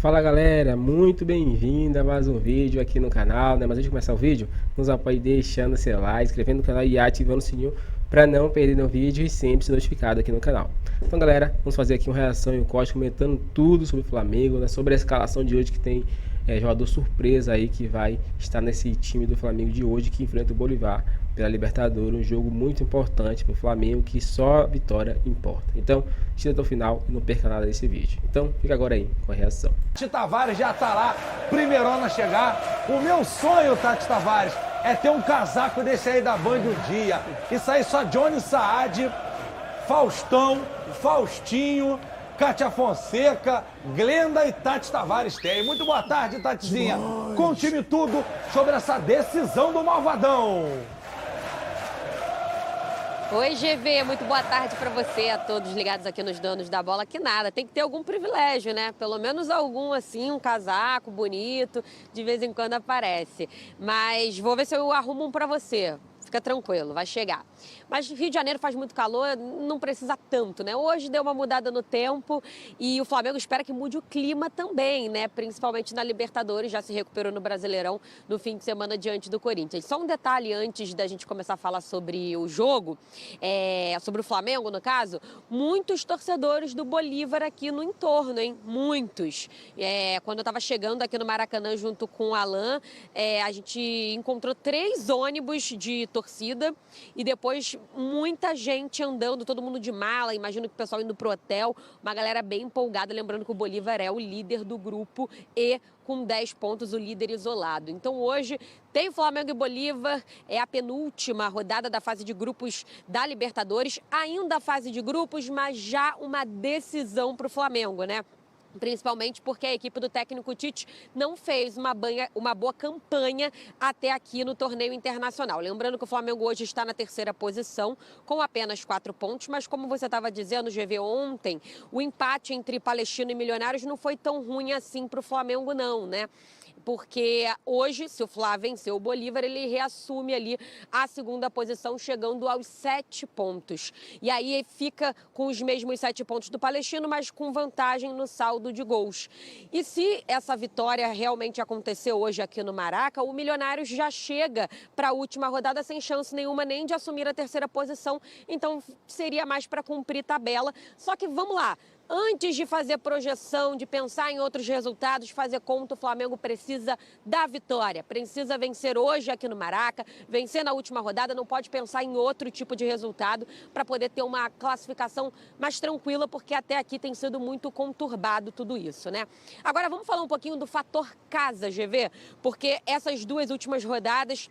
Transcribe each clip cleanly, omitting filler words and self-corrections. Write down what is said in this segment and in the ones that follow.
Fala galera, muito bem-vindo a mais um vídeo aqui no canal, né? Mas antes de começar o vídeo, nos apoie deixando seu like, inscrevendo no canal e ativando o sininho para não perder nenhum vídeo e sempre ser notificado aqui no canal. Então galera, vamos fazer aqui uma reação e um corte comentando tudo sobre o Flamengo, né? Sobre a escalação de hoje que tem jogador surpresa aí que vai estar nesse time do Flamengo de hoje que enfrenta o Bolívar pela Libertadores, um jogo muito importante para o Flamengo que só a vitória importa. Então, assista até o final e não perca nada desse vídeo. Então, fica agora aí com a reação. Tati Tavares já tá lá, primeirona a chegar. O meu sonho, Tati Tavares, é ter um casaco desse aí da Band um dia. Isso aí só Johnny Saad, Faustão, Faustinho, Kátia Fonseca, Glenda e Tati Tavares tem. Muito boa tarde, Tatizinha. Conte-me tudo sobre essa decisão do Malvadão. Oi, GV, muito boa tarde para você, a todos ligados aqui nos Donos da Bola. Que nada, tem que ter algum privilégio, né? Pelo menos algum, assim, um casaco bonito, de vez em quando aparece. Mas vou ver se eu arrumo um para você. Fica tranquilo, vai chegar. Mas Rio de Janeiro faz muito calor, não precisa tanto, né? Hoje deu uma mudada no tempo e o Flamengo espera que mude o clima também, né? Principalmente na Libertadores, já se recuperou no Brasileirão no fim de semana diante do Corinthians. Só um detalhe antes da gente começar a falar sobre o jogo, sobre o Flamengo, no caso, muitos torcedores do Bolívar aqui no entorno, hein? Muitos. Quando eu estava chegando aqui no Maracanã junto com o Alan, a gente encontrou 3 ônibus de torcida e depois muita gente andando, todo mundo de mala, imagino que o pessoal indo pro hotel, uma galera bem empolgada, lembrando que o Bolívar é o líder do grupo e com 10 pontos o líder isolado. Então hoje tem Flamengo e Bolívar, é a penúltima rodada da fase de grupos da Libertadores, ainda a fase de grupos, mas já uma decisão pro Flamengo, né? Principalmente porque a equipe do técnico Tite não fez uma boa campanha até aqui no torneio internacional. Lembrando que o Flamengo hoje está na 3ª posição, com apenas 4 pontos, mas como você estava dizendo, GV, ontem, o empate entre Palestino e Milionários não foi tão ruim assim para o Flamengo não, né? Porque hoje, se o Flá vencer o Bolívar, ele reassume ali a 2ª posição, chegando aos 7 pontos. E aí fica com os mesmos 7 pontos do Palestino, mas com vantagem no saldo de gols. E se essa vitória realmente acontecer hoje aqui no Maraca, o Milionários já chega para a última rodada sem chance nenhuma nem de assumir a 3ª posição. Então seria mais para cumprir tabela. Só que vamos lá. Antes de fazer projeção, de pensar em outros resultados, fazer conta, o Flamengo precisa da vitória. Precisa vencer hoje aqui no Maraca, vencer na última rodada, não pode pensar em outro tipo de resultado para poder ter uma classificação mais tranquila, porque até aqui tem sido muito conturbado tudo isso, né? Agora vamos falar um pouquinho do fator casa, GV, porque essas 2 últimas rodadas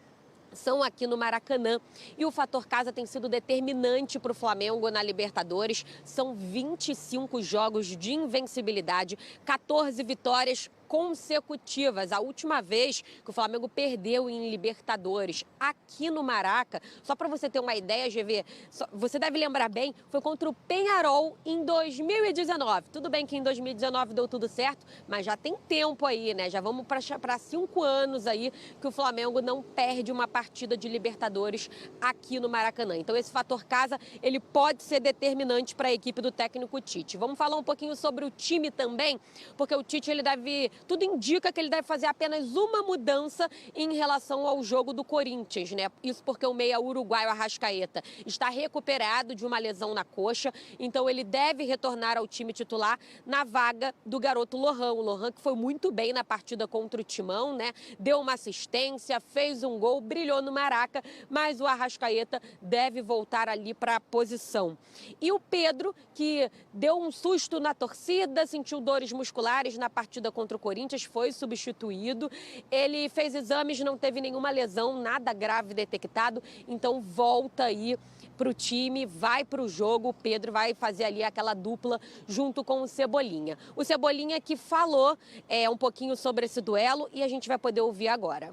são aqui no Maracanã e o fator casa tem sido determinante para o Flamengo na Libertadores. São 25 jogos de invencibilidade, 14 vitórias consecutivas. A última vez que o Flamengo perdeu em Libertadores aqui no Maraca, só para você ter uma ideia, GV, você deve lembrar bem, foi contra o Peñarol em 2019. Tudo bem que em 2019 deu tudo certo, mas já tem tempo aí, né? Já vamos para 5 anos aí que o Flamengo não perde uma partida de Libertadores aqui no Maracanã. Então esse fator casa, ele pode ser determinante para a equipe do técnico Tite. Vamos falar um pouquinho sobre o time também, porque o Tite, ele deve, tudo indica que ele deve fazer apenas uma mudança em relação ao jogo do Corinthians, né? Isso porque o meia uruguaio Arrascaeta está recuperado de uma lesão na coxa, então ele deve retornar ao time titular na vaga do garoto Lohan. O Lohan que foi muito bem na partida contra o Timão, né? Deu uma assistência, fez um gol, brilhou no Maraca, mas o Arrascaeta deve voltar ali para a posição. E o Pedro, que deu um susto na torcida, sentiu dores musculares na partida contra o Corinthians, foi substituído. Ele fez exames, não teve nenhuma lesão, nada grave detectado, então volta aí para o time, vai para o jogo. O Pedro vai fazer ali aquela dupla junto com o Cebolinha. O Cebolinha que falou um pouquinho sobre esse duelo e a gente vai poder ouvir agora.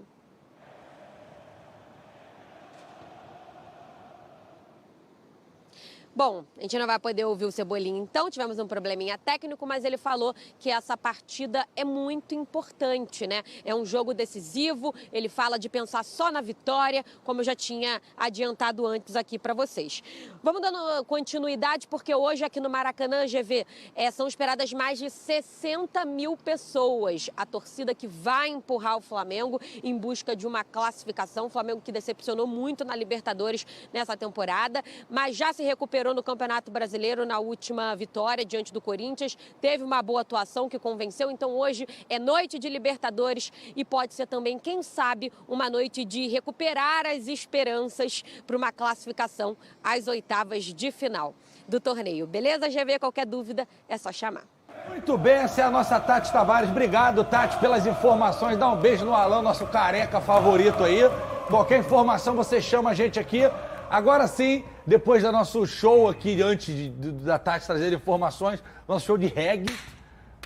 Bom, a gente não vai poder ouvir o Cebolinha, então tivemos um probleminha técnico, mas ele falou que essa partida é muito importante, né? É um jogo decisivo, ele fala de pensar só na vitória, como eu já tinha adiantado antes aqui para vocês. Vamos dando continuidade, porque hoje aqui no Maracanã, GV, são esperadas mais de 60 mil pessoas. A torcida que vai empurrar o Flamengo em busca de uma classificação. O Flamengo que decepcionou muito na Libertadores nessa temporada, mas já se recuperou no Campeonato Brasileiro na última vitória diante do Corinthians, teve uma boa atuação que convenceu, então hoje é noite de Libertadores e pode ser também, quem sabe, uma noite de recuperar as esperanças para uma classificação às oitavas de final do torneio. Beleza, GV? Qualquer dúvida é só chamar. Muito bem, essa é a nossa Tati Tavares. Obrigado, Tati, pelas informações. Dá um beijo no Alan, nosso careca favorito aí. Qualquer informação você chama a gente aqui. Agora sim, depois do nosso show aqui, antes da Tati trazer informações, nosso show de reggae,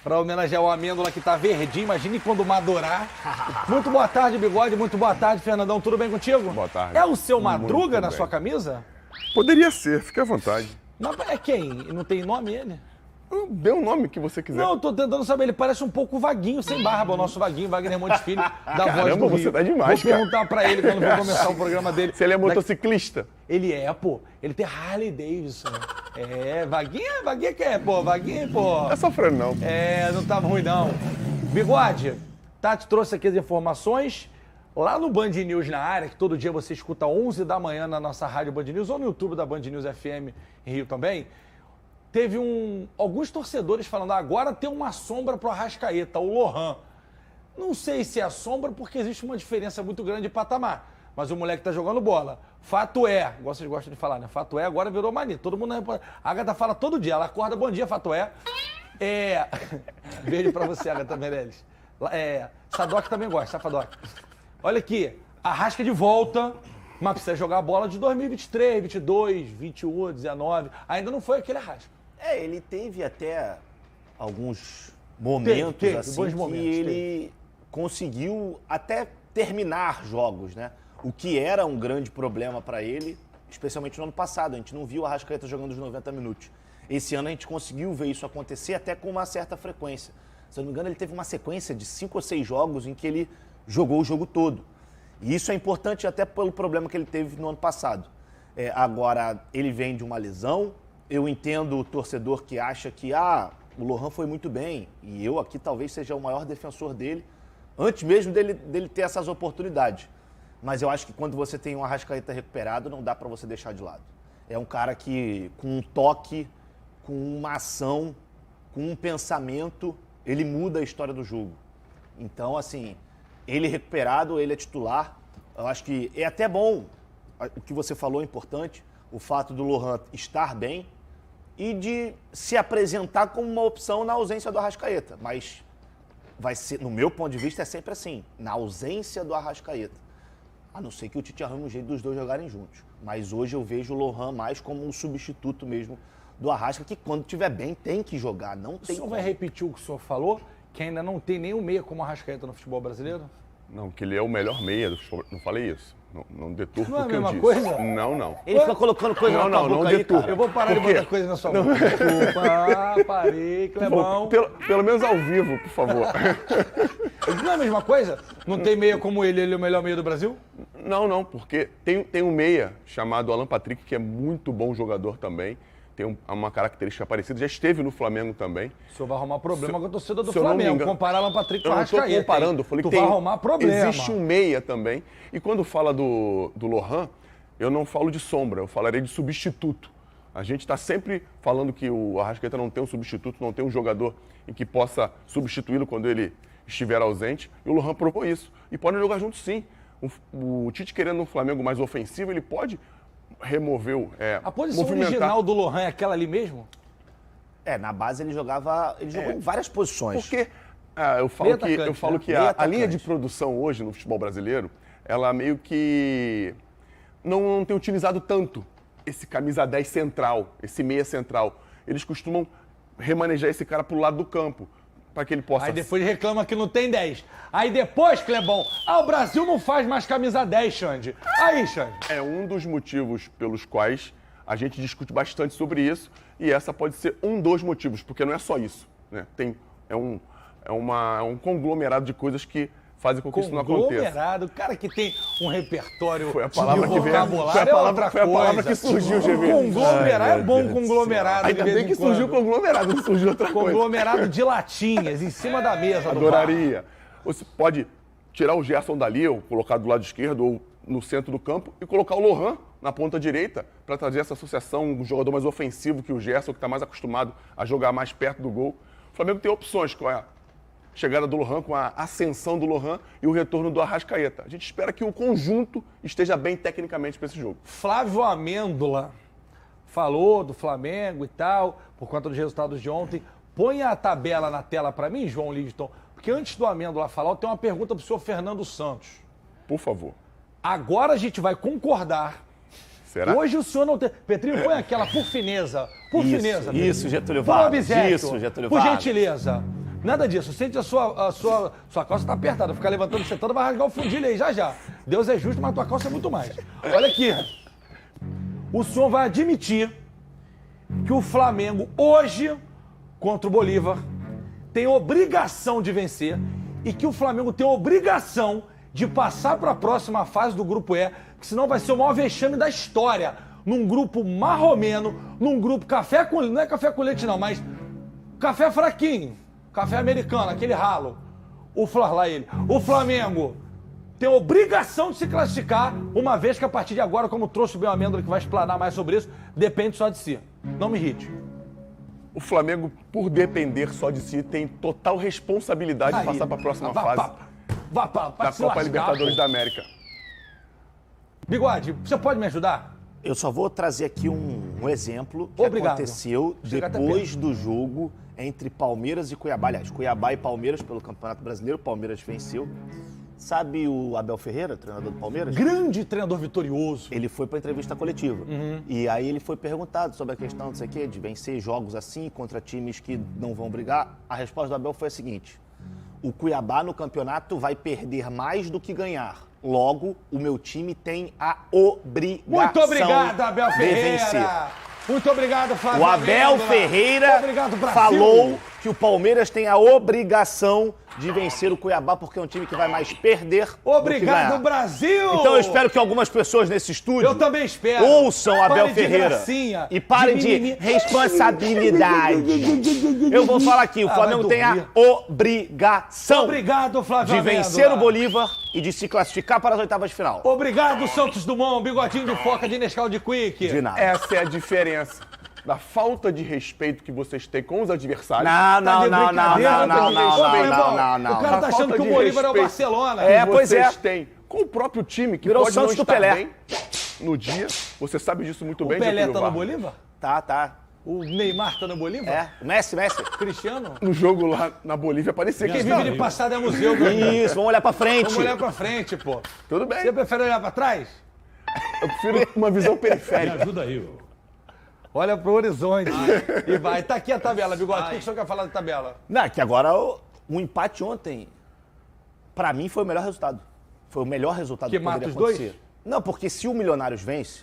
para homenagear o Amêndola que tá verdinho, imagine quando madurar. Muito boa tarde, Bigode, muito boa tarde, Fernandão, tudo bem contigo? Boa tarde. É o seu Madruga Muito na bem. sua camisa? Poderia ser, fique à vontade. Mas é quem? Não tem nome ele? Dê um nome que você quiser. Não, eu tô tentando saber, ele parece um pouco o Vaguinho, sem barba, o nosso Vaguinho, Wagner Montes Filho, da Caramba, Voz do Rio. você tá demais, Vou perguntar pra ele quando for começar o programa dele. Se ele é motociclista. Ele é, pô. Ele tem Harley Davidson. É, Vaguinho que é, pô. Vaguinho, pô. Não é sofrendo, não. É, não tava ruim, não. Bigode, Tati trouxe aqui as informações. Lá no Band News na área, que todo dia você escuta 11 da manhã na nossa rádio Band News, ou no YouTube da Band News FM em Rio também, teve alguns torcedores falando, agora tem uma sombra pro Arrascaeta, o Lohan. Não sei se é a sombra, porque existe uma diferença muito grande de patamar. Mas o moleque tá jogando bola. Fato é, vocês gostam de falar, né? Fato é, agora virou mania. Todo mundo... A Agatha fala todo dia, ela acorda, bom dia, fato é. Beijo pra você, Agatha Meirelles. Sadoc também gosta, Safadoc. Olha aqui, Arrasca de volta, mas precisa jogar a bola de 2023, 22, 21, 19. Ainda não foi aquele Arrasca. Ele teve até alguns momentos Teve, assim bons que momentos, ele conseguiu até terminar jogos, né? O que era um grande problema para ele, especialmente no ano passado. A gente não viu o Arrascaeta jogando os 90 minutos. Esse ano a gente conseguiu ver isso acontecer até com uma certa frequência. Se eu não me engano, ele teve uma sequência de 5 ou 6 jogos em que ele jogou o jogo todo. E isso é importante até pelo problema que ele teve no ano passado. Agora, ele vem de uma lesão. Eu entendo o torcedor que acha que o Lohan foi muito bem. E eu aqui talvez seja o maior defensor dele, antes mesmo dele ter essas oportunidades. Mas eu acho que quando você tem um Arrascaeta recuperado, não dá para você deixar de lado. É um cara que, com um toque, com uma ação, com um pensamento, ele muda a história do jogo. Então, assim, ele recuperado, ele é titular. Eu acho que é até bom, o que você falou é importante, o fato do Lohan estar bem e de se apresentar como uma opção na ausência do Arrascaeta. Mas vai ser, no meu ponto de vista, é sempre assim, na ausência do Arrascaeta. A não ser que o Tite arrume um jeito dos dois jogarem juntos. Mas hoje eu vejo o Lohan mais como um substituto mesmo do Arrasca, que quando estiver bem tem que jogar, não tem. O senhor vai repetir o que o senhor falou, que ainda não tem nenhum meia como o Arrascaeta no futebol brasileiro? Não, que ele é o melhor meia do futebol. Não falei isso. Não deturpo Não é o a que eu mesma disse. coisa? Não. Ele fica colocando coisa na tua boca aí, deturpo. cara. Eu vou parar de Por quê? botar coisa na sua boca. Desculpa, parei, Clebão. Pelo menos ao vivo, por favor. Não é a mesma coisa? Não tem meia como ele é o melhor meia do Brasil? Não, porque tem um meia chamado Alan Patrick, que é muito bom jogador também. Tem uma característica parecida, já esteve no Flamengo também. O senhor vai arrumar problema com a torcida do se eu não me Flamengo. engano- Comparar Alan Patrick com Eu o não estou Arrascaeta. comparando, eu falei tu que vai arrumar problema. existe um meia também. E quando fala do Lohan, eu não falo de sombra, eu falarei de substituto. A gente está sempre falando que o Arrascaeta não tem um substituto, não tem um jogador em que possa substituí-lo quando ele estiver ausente. E o Lohan provou isso. E podem jogar juntos sim. O Tite querendo um Flamengo mais ofensivo, ele pode remover A posição movimentar. original do Lohan é aquela ali mesmo? Na base ele jogou em várias posições. Porque eu Meio falo atacante, que né? a linha de produção hoje no futebol brasileiro, ela meio que não tem utilizado tanto esse camisa 10 central, esse meia central. Eles costumam remanejar esse cara pro lado do campo, para que ele possa... Aí depois reclama que não tem 10. Aí depois, Clebão, o Brasil não faz mais camisa 10, Xande. Aí, Xande. É um dos motivos pelos quais A gente discute bastante sobre isso e essa pode ser um dos motivos, porque não é só isso, né? É um conglomerado de coisas que fazem com que isso não aconteça. Conglomerado, cara que tem um repertório Foi a palavra de que veio. vocabulário Foi a palavra que surgiu, GV. Conglomerado, é bom conglomerado. Ainda de vez bem em que surgiu o quando. conglomerado, não surgiu outra coisa. Conglomerado de latinhas em cima da mesa do bar. Adoraria. Você pode tirar o Gerson dali, ou colocar do lado esquerdo, ou no centro do campo, e colocar o Lohan na ponta direita, para trazer essa associação, um jogador mais ofensivo que o Gerson, que está mais acostumado a jogar mais perto do gol. O Flamengo tem opções com a chegada do Lohan, com a ascensão do Lohan e o retorno do Arrascaeta. A gente espera que o conjunto esteja bem tecnicamente para esse jogo. Flávio Amêndola falou do Flamengo e tal, por conta dos resultados de ontem. Põe a tabela na tela para mim, João Lidton, porque antes do Amêndola falar, eu tenho uma pergunta para o senhor Fernando Santos. Por favor. Agora a gente vai concordar. Será? Hoje o senhor não tem... Petrinho, põe aquela por fineza. Por fineza. Petrinho. Isso, Getúlio Por Vargas. obséquio. Isso, Getúlio Por Vargas. gentileza. Nada disso. Sente a sua calça tá apertada. Ficar levantando e sentando, vai rasgar o fundilho aí já já. Deus é justo, mas a tua calça é muito mais. Olha aqui. O senhor vai admitir que o Flamengo hoje, contra o Bolívar, tem obrigação de vencer e que o Flamengo tem obrigação de passar para a próxima fase do Grupo E, que senão vai ser o maior vexame da história. Num grupo marromeno, num grupo café com... Não é café com leite não, mas café fraquinho. Café americano, aquele ralo. O Flamengo tem obrigação de se classificar, uma vez que a partir de agora, como trouxe o Bel Amêndola, que vai explanar mais sobre isso, depende só de si. Não me irrite. O Flamengo, por depender só de si, tem total responsabilidade de passar para a próxima fase da Copa Libertadores da América. Bigode, você pode me ajudar? Eu só vou trazer aqui um exemplo que Obrigado. aconteceu Chega até depois perto. do jogo entre Palmeiras e Cuiabá. Aliás, Cuiabá e Palmeiras pelo Campeonato Brasileiro. Palmeiras venceu. Sabe o Abel Ferreira, treinador do Palmeiras? Grande treinador vitorioso. Ele foi para entrevista coletiva. E aí ele foi perguntado sobre a questão, não sei o quê, de vencer jogos assim contra times que não vão brigar. A resposta do Abel foi a seguinte: o Cuiabá no campeonato vai perder mais do que ganhar. Logo, o meu time tem a obrigação Muito obrigado, Abel de Ferreira. vencer. Muito obrigado, Flávio. O Abel Amêndola. Ferreira Obrigado, Brasil. falou que o Palmeiras tem a obrigação de vencer o Cuiabá, porque é um time que vai mais perder do que Obrigado, ganhar. Brasil. Então eu espero que algumas pessoas nesse estúdio Eu também espero. ouçam Abel Pare de Ferreira gracinha, e parem de mimimi. responsabilidade. Eu vou falar aqui, o Flamengo vai tem a dormir. obrigação Obrigado, Flávio de Amêndola. vencer o Bolívar e de se classificar para as oitavas de final. Obrigado, Santos Dumont, bigodinho de foca de Nescau de Quick. De nada. Essa é a diferença da falta de respeito que vocês têm com os adversários. Não, Tá de não, não, brincadeira, não, não, Pedrinho? não, Ô, não, meu irmão, não, não, O cara não. tá achando falta que o de Bolívar é o respeito Barcelona. É, que pois vocês é. têm com o próprio time, que Virou pode Santos não do estar Pelé. bem no dia. Você sabe disso muito O bem, Pelé Getúlio tá no Vargas. Bolívar? Tá. O Neymar tá no Bolívar? É, Messi. Cristiano? No jogo lá na Bolívia parecia que Quem estava. vive de passado é museu, meu amigo. Isso, vamos olhar pra frente. Vamos olhar pra frente, pô. Tudo bem. Você prefere olhar pra trás? Eu prefiro uma visão periférica. Ajuda aí, ô. Olha pro horizonte e vai. Tá aqui a tabela, Bigode. O que o senhor quer falar da tabela? Não, que agora o empate ontem, pra mim, foi o melhor resultado. Foi o melhor resultado Que que poderia mata os dois? acontecer. Não, porque se o Milionários vence,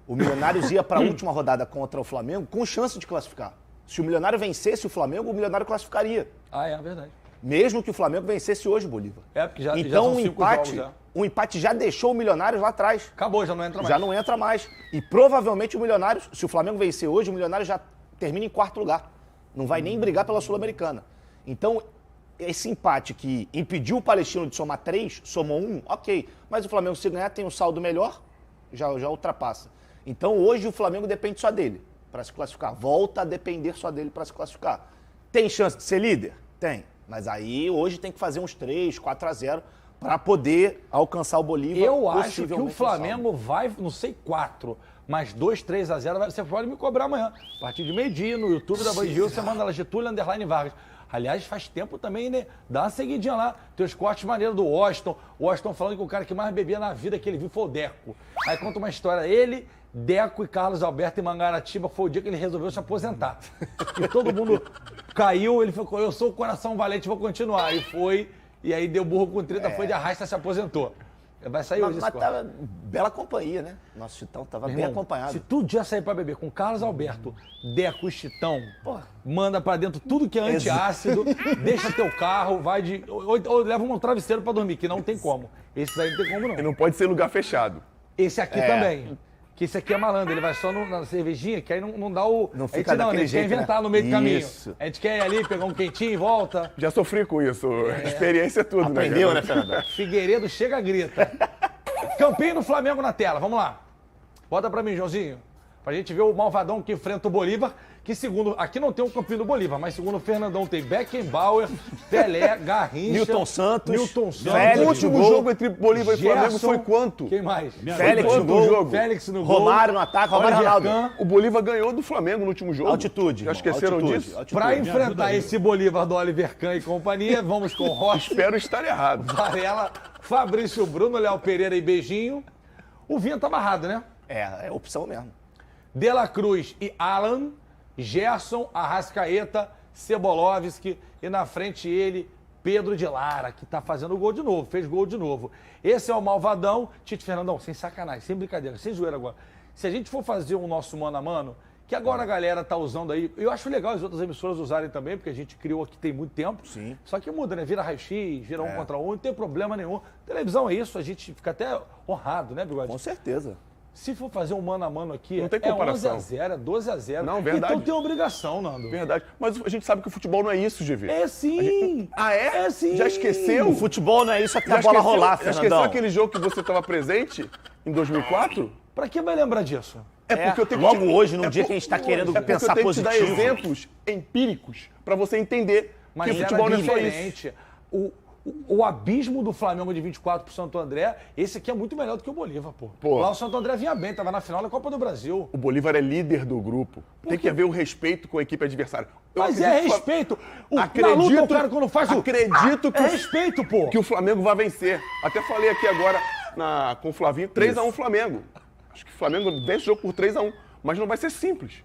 o Milionários ia pra última rodada contra o Flamengo com chance de classificar. Se o Milionário vencesse o Flamengo, o Milionário classificaria. Ah, é verdade. Mesmo que o Flamengo vencesse hoje, Bolívar. É, porque já Então são o 5 empate, jogos, já. o empate já deixou o Milionários lá atrás. Acabou, já não entra mais. Já não entra mais. E provavelmente o Milionários, se o Flamengo vencer hoje, o Milionários já termina em quarto lugar. Não vai nem brigar pela Sul-Americana. Então, esse empate que impediu o Palestino de somar 3, somou 1, ok. Mas o Flamengo, se ganhar, tem um saldo melhor, já ultrapassa. Então, hoje o Flamengo depende só dele para se classificar. Volta a depender só dele para se classificar. Tem chance de ser líder? Tem. Mas aí, hoje, tem que fazer uns 3, 4-0 para poder alcançar o Bolívar. Eu acho que possivelmente o no saldo. Flamengo vai, não sei, 4, mas 2-3-0. Você pode me cobrar amanhã. A partir de meio-dia, no YouTube da Band Rio, você manda lá Getúlio _ Vargas. Aliás, faz tempo também, né? Dá uma seguidinha lá. Tem os cortes maneiros do Washington. O Washington falando que o cara que mais bebia na vida que ele viu foi o Deco. Aí conta uma história. Ele, Deco e Carlos Alberto em Mangaratiba foi o dia que ele resolveu se aposentar. E todo mundo caiu, ele falou, eu sou o coração valente, vou continuar. E foi, e aí deu burro com treta, foi de arrasta, se aposentou. Vai sair hoje esse Mas corte. tava bela companhia, né? Nosso Chitão tava Meu bem irmão, acompanhado. Se tu dia sair pra beber com Carlos Alberto, Deco e Chitão, Porra. manda pra dentro tudo que é antiácido, deixa teu carro, vai de... Ou leva um travesseiro pra dormir, que não tem como. Esse daí não tem como, não. E não pode ser lugar fechado. Esse aqui também. Que esse aqui é malandro, ele vai só na cervejinha, que aí não dá o... Não a fica gente daquele a gente jeito, quer inventar né? no meio do caminho. Isso. A gente quer ir ali, pegar um quentinho e volta. Já sofri com isso. Experiência é tudo, Aprendeu, né, né, cara? Fernando? Figueiredo chega, grita. Campinho do Flamengo na tela, vamos lá. Bota pra mim, Joãozinho. Pra gente ver o malvadão que enfrenta o Bolívar, que segundo... Aqui não tem o Campinho do Bolívar, mas segundo o Fernandão tem Beckenbauer, Pelé, Garrincha... Newton Santos, Newton Santos. Félix O último no gol. jogo entre Bolívar e Flamengo Gerson, foi quanto? Quem mais? Félix Foi no quanto gol. o jogo? Félix no gol. Romário no ataque, Romário Oliver Ronaldo. Kahn. O Bolívar ganhou do Flamengo no último jogo. Altitude. Já irmão, esqueceram altitude, disso? altitude. Pra enfrentar esse Bolívar do Oliver Kahn e companhia, vamos com Rocha, Espero estar errado. Varela, Fabrício Bruno, Léo Pereira e Beijinho. O Vinha tá amarrado, né? É opção mesmo. De La Cruz e Alan, Gerson, Arrascaeta, Cebolovski e na frente ele, Pedro de Lara, que tá fazendo gol de novo, fez gol de novo. Esse é o malvadão. Tite Fernandão, sem sacanagem, sem brincadeira, sem zoeira agora. Se a gente for fazer o nosso mano a mano, que agora a galera tá usando aí, eu acho legal as outras emissoras usarem também, porque a gente criou aqui tem muito tempo. Sim. Só que muda, né? Vira raio-x, vira um contra um, não tem problema nenhum. Televisão é isso, a gente fica até honrado, né, Bigode? Com certeza. Se for fazer um mano a mano aqui, Não tem é comparação. 11-0, é 12-0. Não, verdade. Então tem obrigação, Nando. Verdade. Mas a gente sabe que o futebol não é isso, GV. É sim! Ah, é? É sim! Já esqueceu? O futebol não é isso até Já a bola esqueceu? rolar, Já esqueceu Fernandão. aquele jogo que você estava presente em 2004? Pra que vai lembrar disso? É porque eu tenho que logo te- hoje, num é dia por- que a gente tá querendo É porque pensar eu tenho que te dar positivo. exemplos empíricos para você entender Mas que o era futebol não é só isso. diferente. O abismo do Flamengo de 24 pro Santo André, esse aqui é muito melhor do que o Bolívar, pô. Pô. Lá o Santo André vinha bem, tava na final da Copa do Brasil. O Bolívar é líder do grupo. Tem que haver o respeito com a equipe adversária. Eu Mas é acredito que- respeito. Na Acredito- luta, o cara quando faz o... acredito que É o- respeito, pô. que o Flamengo vai vencer. Até falei aqui agora com o Flavinho, 3x1 Flamengo. Acho que o Flamengo vence o jogo por 3x1, mas não vai ser simples.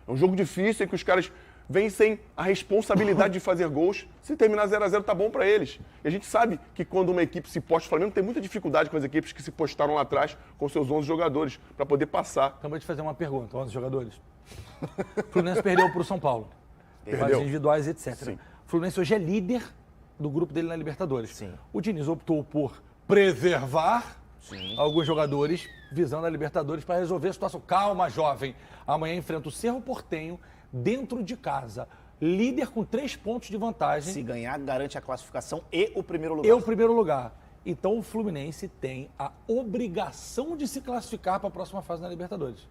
É um jogo difícil em que os caras vencem a responsabilidade de fazer gols. Se terminar 0x0 tá bom pra eles. E a gente sabe que quando uma equipe se posta, o Flamengo tem muita dificuldade com as equipes que se postaram lá atrás com seus 11 jogadores para poder passar. Acabei de fazer uma pergunta, 11 jogadores. O Fluminense perdeu pro São Paulo. Vários individuais, etc. Sim. O Fluminense hoje é líder do grupo dele na Libertadores. Sim. O Diniz optou por preservar alguns jogadores visando a Libertadores para resolver a situação. Calma, jovem. Amanhã enfrenta o Cerro Porteño dentro de casa. Líder com 3 pontos de vantagem. Se ganhar, garante a classificação e o primeiro lugar. E o primeiro lugar. Então o Fluminense tem a obrigação de se classificar para a próxima fase na Libertadores.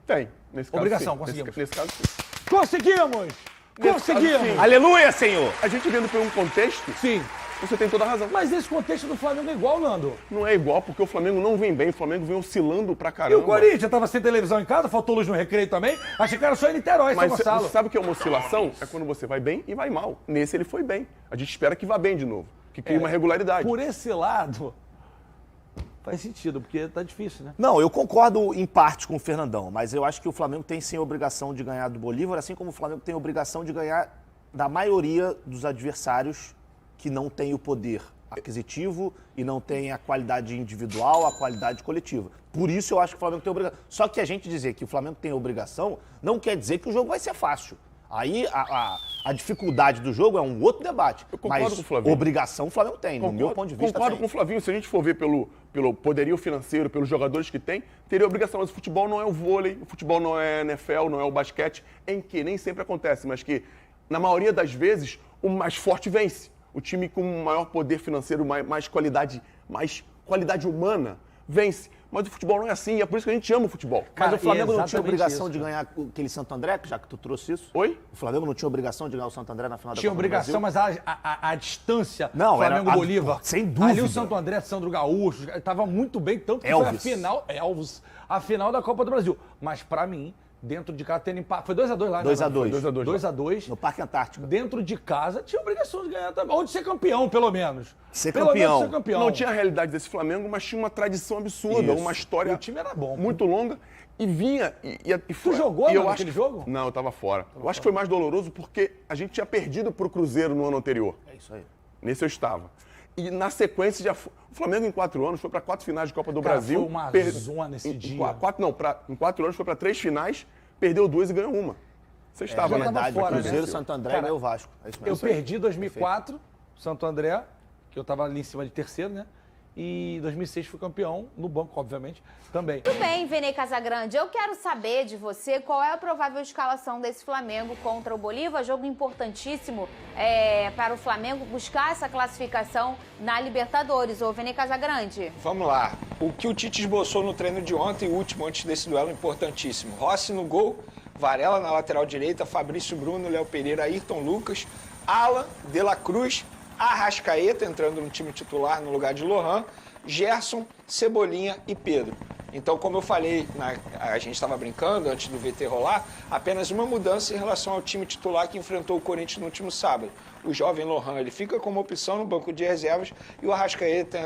Tem. Nesse caso, Obrigação, sim. conseguimos. Nesse caso, sim. Conseguimos! Nesse Conseguimos! caso, sim. Aleluia, Senhor! A gente vendo por um contexto, Sim. você tem toda a razão. Mas esse contexto do Flamengo é igual, Nando. Não é igual porque o Flamengo não vem bem, o Flamengo vem oscilando pra E caramba. o Corinthians tava sem televisão em casa, faltou luz no recreio também. Achei que era só em Niterói, São Mas Gonçalo. você sabe o que é uma oscilação? É quando você vai bem e vai mal. Nesse ele foi bem. A gente espera que vá bem de novo, que crie uma regularidade. Por esse lado, faz sentido, porque tá difícil, né? Não, eu concordo em parte com o Fernandão, mas eu acho que o Flamengo tem sim a obrigação de ganhar do Bolívar, assim como o Flamengo tem a obrigação de ganhar da maioria dos adversários que não tem o poder aquisitivo e não tem a qualidade individual, a qualidade coletiva. Por isso eu acho que o Flamengo tem obrigação. Só que a gente dizer que o Flamengo tem obrigação não quer dizer que o jogo vai ser fácil. Aí a dificuldade do jogo é um outro debate. Eu concordo mas com o Flavinho. obrigação o Flamengo tem, no meu ponto de vista. Concordo tem. com o Flavinho. Se a gente for ver pelo poderio financeiro, pelos jogadores que tem, teria obrigação. Mas o futebol não é o vôlei, o futebol não é NFL, não é o basquete, em que nem sempre acontece, mas que, na maioria das vezes, o mais forte vence. O time com maior poder financeiro, mais qualidade humana, vence. Mas o futebol não é assim, e é por isso que a gente ama o futebol. Mas Cara, o Flamengo é não tinha exatamente obrigação isso, de ganhar aquele Santo André, já que tu trouxe isso? Oi? O Flamengo não tinha obrigação de ganhar o Santo André na final da Tinha Copa do obrigação, Brasil? mas a distância Não, era Flamengo-Bolívar. sem dúvida. Ali o Santo André, Sandro Gaúcho, estava muito bem, tanto que Elvis. foi a final, a final da Copa do Brasil. Mas pra mim, dentro de casa, tendo empate, foi 2x2 lá, né? 2x2. 2x2. No Parque Antártico. Dentro de casa, tinha obrigação de ganhar também. Ou de ser campeão, pelo menos. Ser Pelo campeão. menos ser campeão. Não tinha a realidade desse Flamengo, mas tinha uma tradição absurda, Isso. uma história E o time era bom, pô. muito longa e vinha. E foi, jogou, e mano, eu naquele acho jogo? Não, eu tava fora. Eu acho que foi mais doloroso porque a gente tinha perdido pro Cruzeiro no ano anterior. É isso aí. Nesse eu estava. E na sequência, o Flamengo em 4 anos foi para 4 finais de Copa do Cara, Brasil. foi uma zona esse dia. Em 4 anos foi para 3 finais, perdeu 2 e ganhou uma. Você estava, já né? tava fora, Cruzeiro, né? Santo André Cara, e o Vasco. É isso Eu mesmo. perdi 2004, Santo André, que eu tava ali em cima de terceiro, né? E 2006 fui campeão, no banco, obviamente, também. Tudo bem, Vene Casagrande. Eu quero saber de você qual é a provável escalação desse Flamengo contra o Bolívar. Jogo importantíssimo para o Flamengo buscar essa classificação na Libertadores. Ô, Vene Casagrande. Vamos lá. O que o Tite esboçou no treino de ontem, o último antes desse duelo importantíssimo. Rossi no gol, Varela na lateral direita, Fabrício Bruno, Léo Pereira, Ayrton Lucas, Alan, De La Cruz, Arrascaeta entrando no time titular no lugar de Lohan, Gerson, Cebolinha e Pedro. Então, como eu falei, a gente estava brincando antes do VT rolar, apenas uma mudança em relação ao time titular que enfrentou o Corinthians no último sábado. O jovem Lohan, ele fica como opção no banco de reservas e o Arrascaeta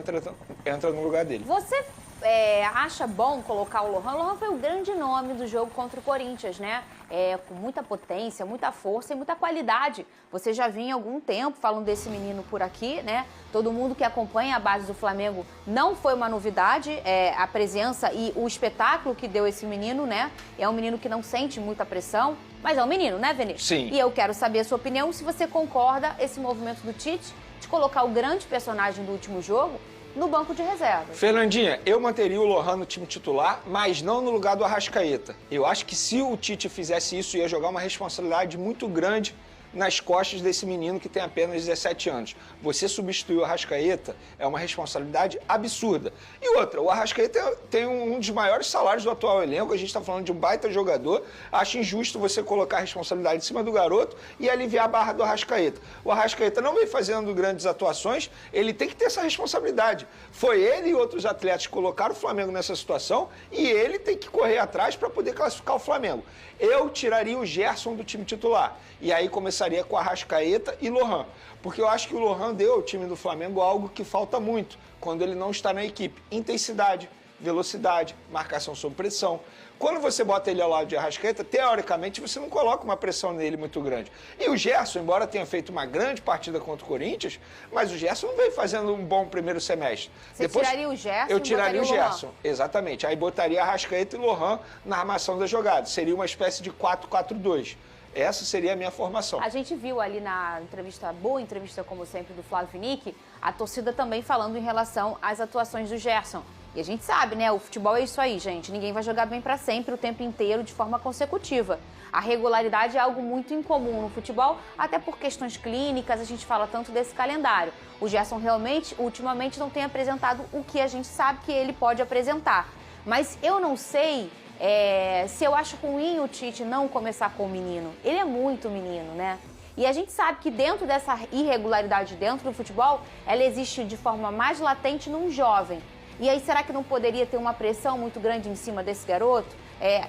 entra no lugar dele. Você acha bom colocar o Lohan? O Lohan foi o grande nome do jogo contra o Corinthians, né? Com muita potência, muita força e muita qualidade. Você já vinha há algum tempo falando desse menino por aqui, né? Todo mundo que acompanha a base do Flamengo não foi uma novidade, a presença e o espetáculo que deu esse menino, né? É um menino que não sente muita pressão, mas é um menino, né, Vinícius? Sim. E eu quero saber a sua opinião, se você concorda esse movimento do Tite de colocar o grande personagem do último jogo no banco de reservas. Fernandinha, eu manteria o Lohan no time titular, mas não no lugar do Arrascaeta. Eu acho que se o Tite fizesse isso, ia jogar uma responsabilidade muito grande nas costas desse menino que tem apenas 17 anos. Você substituir o Arrascaeta é uma responsabilidade absurda. E outra, o Arrascaeta tem um dos maiores salários do atual elenco, a gente está falando de um baita jogador, acho injusto você colocar a responsabilidade em cima do garoto e aliviar a barra do Arrascaeta. O Arrascaeta não vem fazendo grandes atuações, ele tem que ter essa responsabilidade. Foi ele e outros atletas que colocaram o Flamengo nessa situação e ele tem que correr atrás para poder classificar o Flamengo. Eu tiraria o Gerson do time titular e aí começaria com Arrascaeta e Lohan, porque eu acho que o Lohan deu ao time do Flamengo algo que falta muito quando ele não está na equipe: intensidade, velocidade, marcação sob pressão. Quando você bota ele ao lado de Arrascaeta, teoricamente você não coloca uma pressão nele muito grande. E o Gerson, embora tenha feito uma grande partida contra o Corinthians, mas o Gerson não veio fazendo um bom primeiro semestre. Você tiraria o Gerson? Eu tiraria o botaria Gerson, exatamente. Aí botaria Arrascaeta e Lohan na armação da jogada. Seria uma espécie de 4-4-2. Essa seria a minha formação. A gente viu ali na entrevista, boa entrevista como sempre, do Flávio Vinick, a torcida também falando em relação às atuações do Gerson. E a gente sabe, né? O futebol é isso aí, gente. Ninguém vai jogar bem pra sempre, o tempo inteiro, de forma consecutiva. A regularidade é algo muito incomum no futebol, até por questões clínicas, a gente fala tanto desse calendário. O Gerson realmente, ultimamente, não tem apresentado o que a gente sabe que ele pode apresentar. Mas eu não sei se eu acho ruim o Tite não começar com o menino. Ele é muito menino, né? E a gente sabe que dentro dessa irregularidade dentro do futebol, ela existe de forma mais latente num jovem. E aí, será que não poderia ter uma pressão muito grande em cima desse garoto?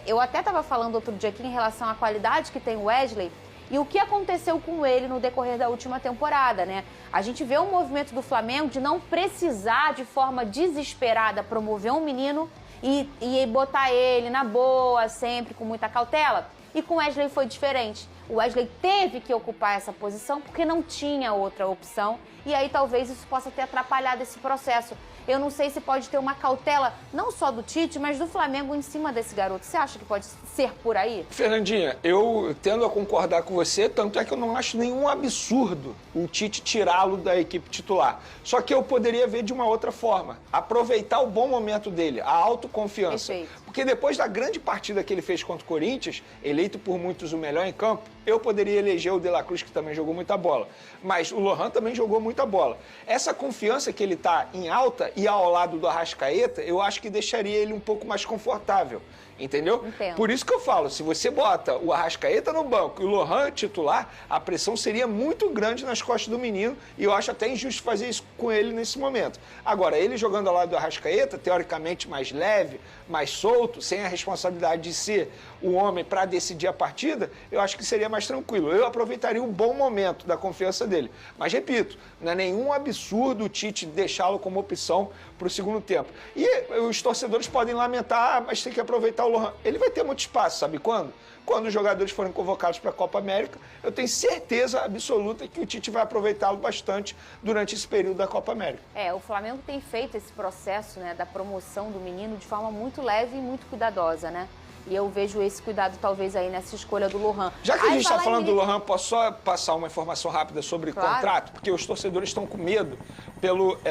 Eu até estava falando outro dia aqui em relação à qualidade que tem o Wesley e o que aconteceu com ele no decorrer da última temporada, né? A gente vê um movimento do Flamengo de não precisar, de forma desesperada, promover um menino e botar ele na boa, sempre com muita cautela. E com o Wesley foi diferente. O Wesley teve que ocupar essa posição porque não tinha outra opção. E aí talvez isso possa ter atrapalhado esse processo. Eu não sei se pode ter uma cautela, não só do Tite, mas do Flamengo em cima desse garoto. Você acha que pode ser por aí? Fernandinha, eu tendo a concordar com você, tanto é que eu não acho nenhum absurdo o Tite tirá-lo da equipe titular. Só que eu poderia ver de uma outra forma. Aproveitar o bom momento dele, a autoconfiança. Perfeito. Porque depois da grande partida que ele fez contra o Corinthians, eleito por muitos o melhor em campo, eu poderia eleger o De La Cruz, que também jogou muita bola. Mas o Lohan também jogou muita bola. Essa confiança que ele está em alta e ao lado do Arrascaeta, eu acho que deixaria ele um pouco mais confortável. Entendeu? Entendo. Por isso que eu falo, se você bota o Arrascaeta no banco e o Lohan titular, a pressão seria muito grande nas costas do menino e eu acho até injusto fazer isso com ele nesse momento. Agora, ele jogando ao lado do Arrascaeta, teoricamente mais leve, mais solto, sem a responsabilidade de ser o homem para decidir a partida, eu acho que seria mais tranquilo. Eu aproveitaria o bom momento da confiança dele. Mas, repito, não é nenhum absurdo o Tite deixá-lo como opção para o segundo tempo. E os torcedores podem lamentar, mas tem que aproveitar o Lohan. Ele vai ter muito espaço, sabe quando? quando os jogadores forem convocados para a Copa América, eu tenho certeza absoluta que o Tite vai aproveitá-lo bastante durante esse período da Copa América. O Flamengo tem feito esse processo, né, da promoção do menino de forma muito leve e muito cuidadosa, né? E eu vejo esse cuidado, talvez, aí nessa escolha do Lohan. Já que a gente está falando do Lohan, posso só passar uma informação rápida sobre o contrato? Porque os torcedores estão com medo,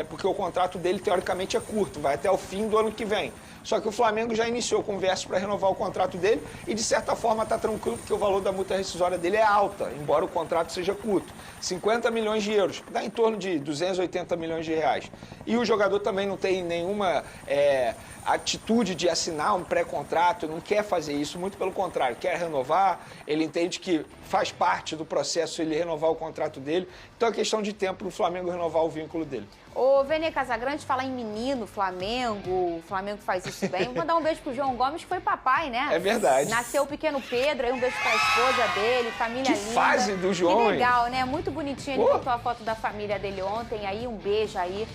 porque o contrato dele, teoricamente, é curto, vai até o fim do ano que vem. Só que o Flamengo já iniciou conversas para renovar o contrato dele e, de certa forma, está tranquilo, porque o valor da multa rescisória dele é alta, embora o contrato seja curto. 50 milhões de euros, dá em torno de 280 milhões de reais. E o jogador também não tem nenhuma atitude de assinar um pré-contrato, não quer fazer isso, muito pelo contrário, quer renovar, ele entende que faz parte do processo ele renovar o contrato dele, então é questão de tempo para o Flamengo renovar o vínculo dele. Ô, Vene Casagrande, falar em menino, o Flamengo faz isso bem. Vou mandar um beijo pro João Gomes, que foi papai, né? É verdade. Nasceu o pequeno Pedro, aí um beijo pra esposa dele, família linda. Que fase do João, Que legal, hein? né? Muito bonitinho, ele botou a foto da família dele ontem, aí um beijo aí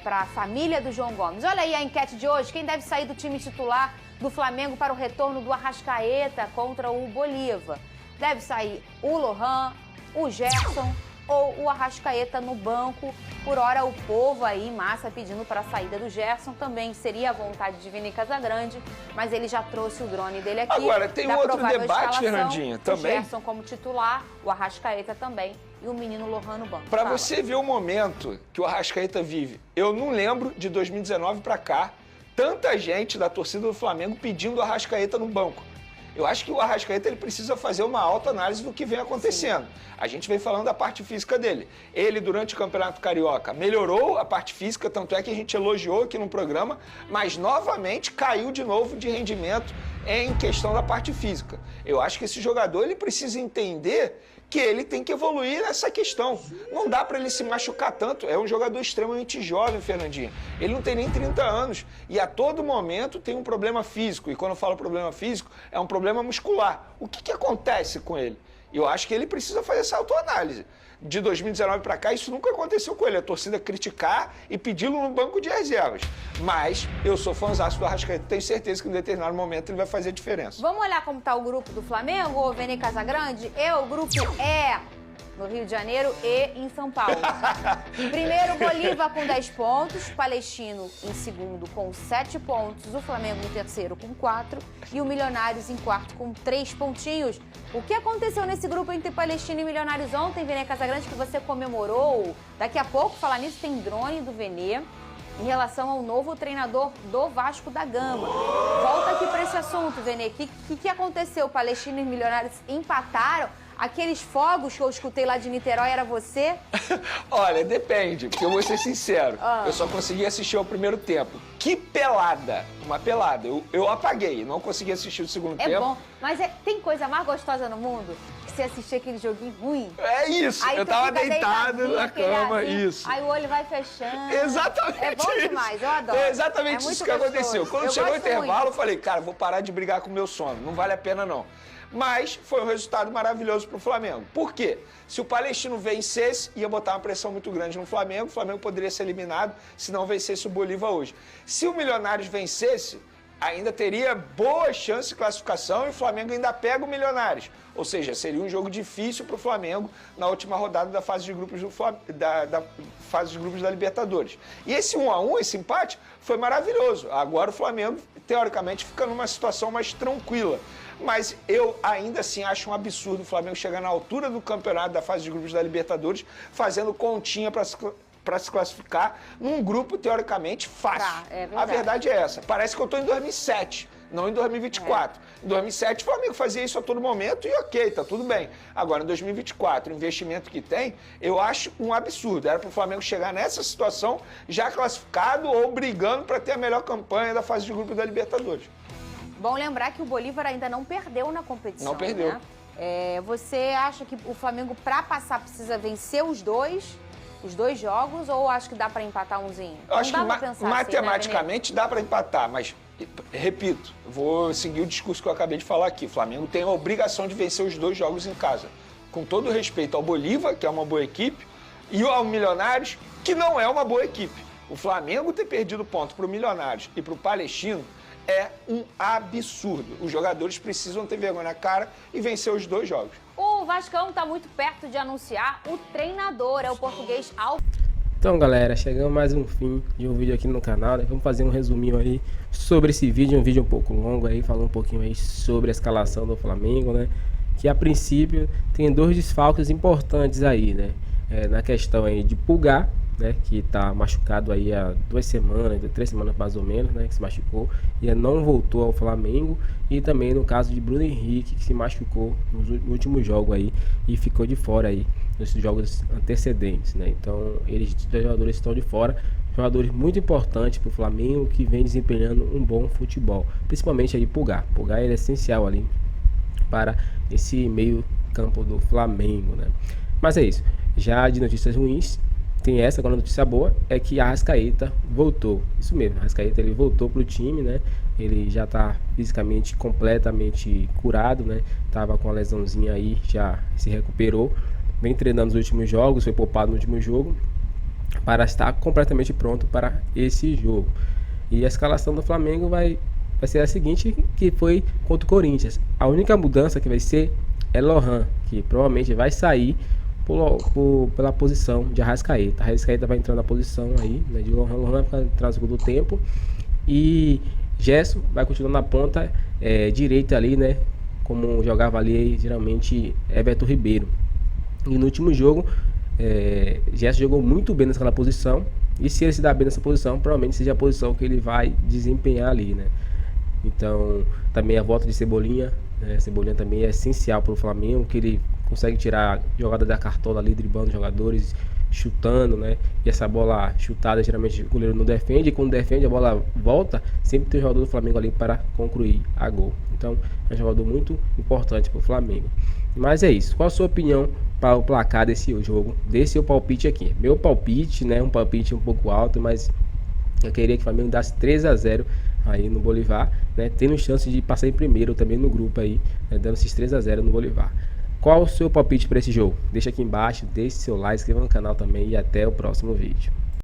pra família do João Gomes. Olha aí a enquete de hoje, quem deve sair do time titular do Flamengo para o retorno do Arrascaeta contra o Bolívar? Deve sair o Lohan, o Gerson ou o Arrascaeta no banco. Por hora, o povo aí, massa, pedindo para a saída do Gerson. Também seria a vontade de Vini Casagrande, mas ele já trouxe o drone dele aqui. Agora, tem um outro debate, Fernandinha, também. O Gerson como titular, o Arrascaeta também e o menino Lohan no banco. Para você ver o momento que o Arrascaeta vive, eu não lembro de 2019 para cá, tanta gente da torcida do Flamengo pedindo o Arrascaeta no banco. Eu acho que o Arrascaeta ele precisa fazer uma autoanálise do que vem acontecendo. Sim. A gente vem falando da parte física dele. Ele, durante o Campeonato Carioca, melhorou a parte física, tanto é que a gente elogiou aqui no programa, mas novamente caiu de novo de rendimento em questão da parte física. Eu acho que esse jogador ele precisa entender que ele tem que evoluir nessa questão. Não dá para ele se machucar tanto. É um jogador extremamente jovem, Fernandinho. Ele não tem nem 30 anos. E a todo momento tem um problema físico. E quando eu falo problema físico, é um problema muscular. O que acontece com ele? Eu acho que ele precisa fazer essa autoanálise. De 2019 para cá, isso nunca aconteceu com ele. A torcida criticar e pedi-lo no banco de reservas. Mas eu sou fãzaço do Arrascaeta. Tenho certeza que em determinado momento ele vai fazer diferença. Vamos olhar como está o grupo do Flamengo, ô Vene Casagrande? O grupo no Rio de Janeiro e em São Paulo. Primeiro, Bolívar com 10 pontos, Palestino em segundo com 7 pontos, o Flamengo em terceiro com 4 e o Milionários em quarto com 3 pontinhos. O que aconteceu nesse grupo entre Palestino e Milionários ontem, Vene Casagrande, que você comemorou? Daqui a pouco, falar nisso, tem drone do Vene em relação ao novo treinador do Vasco da Gama. Volta aqui para esse assunto, Vene. O que aconteceu? Palestino e Milionários empataram? Aqueles fogos que eu escutei lá de Niterói era você? Olha, depende, porque eu vou ser sincero. Eu só consegui assistir ao primeiro tempo. Que pelada! Uma pelada. Eu apaguei, não consegui assistir o segundo tempo. É bom, mas tem coisa mais gostosa no mundo que você assistir aquele joguinho ruim. É isso, aí eu tava deitado na cama, isso. Aí o olho vai fechando. Exatamente. É bom demais, eu adoro. É exatamente isso que aconteceu. Quando chegou o intervalo, eu falei, cara, vou parar de brigar com o meu sono, não vale a pena não. Mas foi um resultado maravilhoso para o Flamengo. Por quê? Se o Palestino vencesse, ia botar uma pressão muito grande no Flamengo, o Flamengo poderia ser eliminado se não vencesse o Bolívar hoje. Se o Milionários vencesse, ainda teria boa chance de classificação e o Flamengo ainda pega o Milionários. Ou seja, seria um jogo difícil para o Flamengo na última rodada da fase de grupos da fase de grupos da Libertadores. E esse 1-1, esse empate, foi maravilhoso. Agora o Flamengo, teoricamente, fica numa situação mais tranquila. Mas eu ainda assim acho um absurdo o Flamengo chegar na altura do campeonato da fase de grupos da Libertadores fazendo continha para se classificar num grupo teoricamente fácil. A verdade é essa. Parece que eu estou em 2007, não em 2024. Em 2007 o Flamengo fazia isso a todo momento e ok, tá tudo bem. Agora em 2024, o investimento que tem, eu acho um absurdo. Era para o Flamengo chegar nessa situação já classificado ou brigando para ter a melhor campanha da fase de grupos da Libertadores. Bom lembrar que o Bolívar ainda não perdeu na competição. Não perdeu. Né? Você acha que o Flamengo, para passar, precisa vencer os dois jogos ou acho que dá para empatar umzinho? Eu acho que matematicamente dá para empatar, mas, repito, vou seguir o discurso que eu acabei de falar aqui. O Flamengo tem a obrigação de vencer os 2 jogos em casa. Com todo o respeito ao Bolívar, que é uma boa equipe, e ao Milionários, que não é uma boa equipe. O Flamengo ter perdido ponto para o Milionários e para o Palestino é um absurdo. Os jogadores precisam ter vergonha na cara e vencer os 2 jogos. O Vascão está muito perto de anunciar o treinador, é o português Então, galera, chegamos mais um fim de um vídeo aqui no canal, né? Vamos fazer um resuminho aí sobre esse vídeo, um vídeo um pouco longo aí, falando um pouquinho aí sobre a escalação do Flamengo, né? Que a princípio tem 2 desfalques importantes aí, né? Na questão aí de Pulgar, né, que tá machucado aí há 2 semanas, 3 semanas mais ou menos, né, que se machucou e não voltou ao Flamengo, e também no caso de Bruno Henrique, que se machucou no último jogo aí e ficou de fora aí nos jogos antecedentes, né? Então, eles, os jogadores estão de fora, jogadores muito importantes para o Flamengo, que vem desempenhando um bom futebol, principalmente aí Pulgar. Pulgar é essencial ali para esse meio campo do Flamengo, né? Mas é isso. Já de notícias ruins, tem essa. Agora a notícia boa é que a Arrascaeta voltou. Isso mesmo, a Arrascaeta ele voltou pro time, né? Ele já tá fisicamente completamente curado, né? Tava com a lesãozinha aí, já se recuperou. Vem treinando nos últimos jogos, foi poupado no último jogo para estar completamente pronto para esse jogo. E a escalação do Flamengo vai ser a seguinte, que foi contra o Corinthians. A única mudança que vai ser é Lohan, que provavelmente vai sair pela posição de Arrascaeta. Arrascaeta vai entrar na posição aí, né, de Lohan. Lohan vai ficar atrás do segundo tempo. E Gerson vai continuar na ponta direita ali, né? Como jogava ali geralmente Everton Ribeiro. E no último jogo, Gerson jogou muito bem naquela posição. E se ele se dá bem nessa posição, provavelmente seja a posição que ele vai desempenhar ali, né? Então, também a volta de Cebolinha. Cebolinha também é essencial para o Flamengo, que ele consegue tirar a jogada da cartola ali, driblando jogadores, chutando, né? E essa bola chutada, geralmente o goleiro não defende, e quando defende a bola volta, sempre tem um jogador do Flamengo ali para concluir a gol. Então, é um jogador muito importante para o Flamengo. Mas é isso. Qual a sua opinião para o placar desse jogo? Desse seu palpite aqui. Meu palpite, né? Um palpite um pouco alto, mas eu queria que o Flamengo desse 3-0 aí no Bolívar, né? Tendo chance de passar em primeiro também no grupo aí, né? Dando esses 3-0 no Bolívar. Qual o seu palpite para esse jogo? Deixa aqui embaixo, deixe seu like, inscreva no canal também e até o próximo vídeo.